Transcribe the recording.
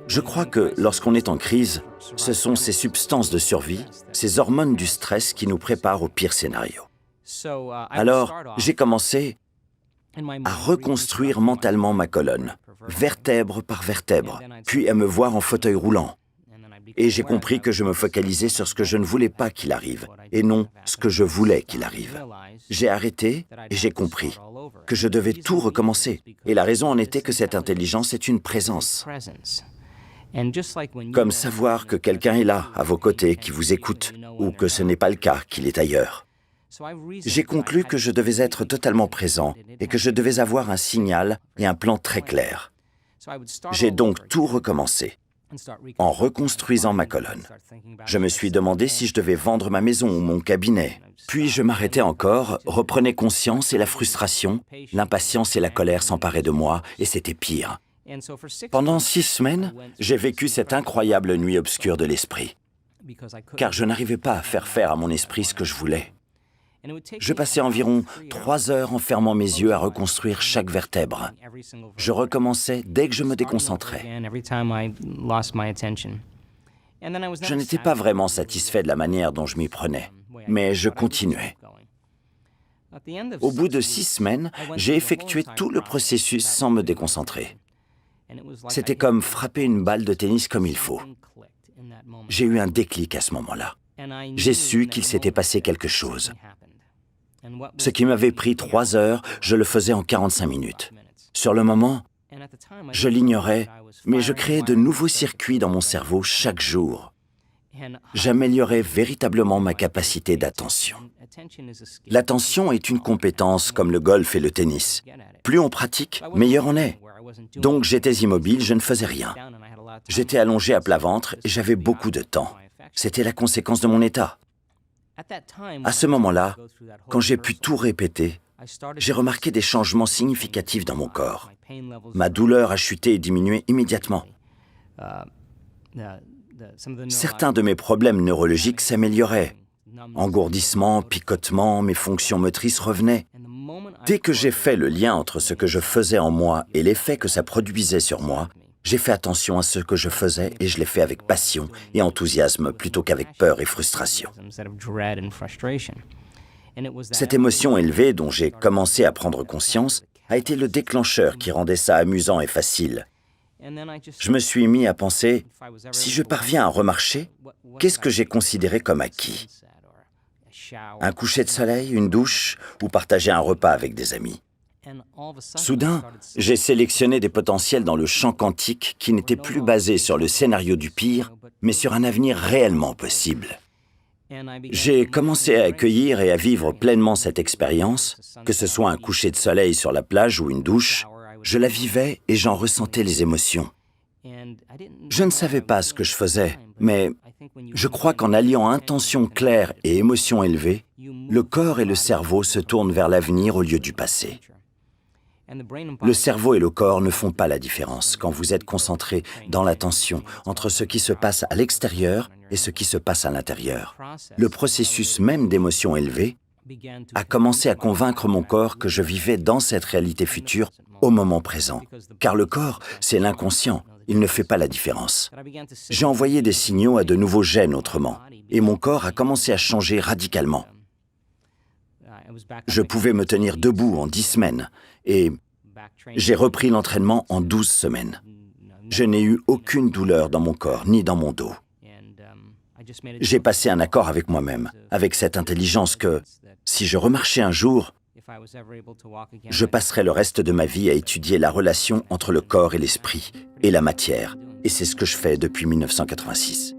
Je crois que lorsqu'on est en crise, ce sont ces substances de survie, ces hormones du stress qui nous préparent au pire scénario. Alors, j'ai commencé à reconstruire mentalement ma colonne, vertèbre par vertèbre, puis à me voir en fauteuil roulant. Et j'ai compris que je me focalisais sur ce que je ne voulais pas qu'il arrive, et non ce que je voulais qu'il arrive. J'ai arrêté et j'ai compris que je devais tout recommencer. Et la raison en était que cette intelligence est une présence. Comme savoir que quelqu'un est là, à vos côtés, qui vous écoute, ou que ce n'est pas le cas, qu'il est ailleurs. J'ai conclu que je devais être totalement présent et que je devais avoir un signal et un plan très clair. J'ai donc tout recommencé, en reconstruisant ma colonne. Je me suis demandé si je devais vendre ma maison ou mon cabinet. Puis je m'arrêtais encore, reprenais conscience et la frustration, l'impatience et la colère s'emparaient de moi, et c'était pire. Pendant 6 semaines, j'ai vécu cette incroyable nuit obscure de l'esprit, car je n'arrivais pas à faire à mon esprit ce que je voulais. Je passais environ 3 heures en fermant mes yeux à reconstruire chaque vertèbre. Je recommençais dès que je me déconcentrais. Je n'étais pas vraiment satisfait de la manière dont je m'y prenais, mais je continuais. Au bout de 6 semaines, j'ai effectué tout le processus sans me déconcentrer. C'était comme frapper une balle de tennis comme il faut. J'ai eu un déclic à ce moment-là. J'ai su qu'il s'était passé quelque chose. Ce qui m'avait pris 3 heures, je le faisais en 45 minutes. Sur le moment, je l'ignorais, mais je créais de nouveaux circuits dans mon cerveau chaque jour. J'améliorais véritablement ma capacité d'attention. L'attention est une compétence comme le golf et le tennis. Plus on pratique, meilleur on est. Donc j'étais immobile, je ne faisais rien. J'étais allongé à plat ventre et j'avais beaucoup de temps. C'était la conséquence de mon état. À ce moment-là, quand j'ai pu tout répéter, j'ai remarqué des changements significatifs dans mon corps. Ma douleur a chuté et diminué immédiatement. Certains de mes problèmes neurologiques s'amélioraient. Engourdissement, picotement, mes fonctions motrices revenaient. Dès que j'ai fait le lien entre ce que je faisais en moi et l'effet que ça produisait sur moi, j'ai fait attention à ce que je faisais et je l'ai fait avec passion et enthousiasme plutôt qu'avec peur et frustration. Cette émotion élevée dont j'ai commencé à prendre conscience a été le déclencheur qui rendait ça amusant et facile. Je me suis mis à penser, si je parviens à remarcher, qu'est-ce que j'ai considéré comme acquis? Un coucher de soleil, une douche ou partager un repas avec des amis? Soudain, j'ai sélectionné des potentiels dans le champ quantique qui n'étaient plus basés sur le scénario du pire, mais sur un avenir réellement possible. J'ai commencé à accueillir et à vivre pleinement cette expérience, que ce soit un coucher de soleil sur la plage ou une douche, je la vivais et j'en ressentais les émotions. Je ne savais pas ce que je faisais, mais je crois qu'en alliant intention claire et émotion élevée, le corps et le cerveau se tournent vers l'avenir au lieu du passé. Le cerveau et le corps ne font pas la différence quand vous êtes concentré dans l'attention entre ce qui se passe à l'extérieur et ce qui se passe à l'intérieur. Le processus même d'émotion élevée a commencé à convaincre mon corps que je vivais dans cette réalité future au moment présent. Car le corps, c'est l'inconscient, il ne fait pas la différence. J'ai envoyé des signaux à de nouveaux gènes autrement, et mon corps a commencé à changer radicalement. Je pouvais me tenir debout en 10 semaines, et j'ai repris l'entraînement en 12 semaines. Je n'ai eu aucune douleur dans mon corps, ni dans mon dos. J'ai passé un accord avec moi-même, avec cette intelligence que, si je remarchais un jour, je passerai le reste de ma vie à étudier la relation entre le corps et l'esprit, et la matière. Et c'est ce que je fais depuis 1986.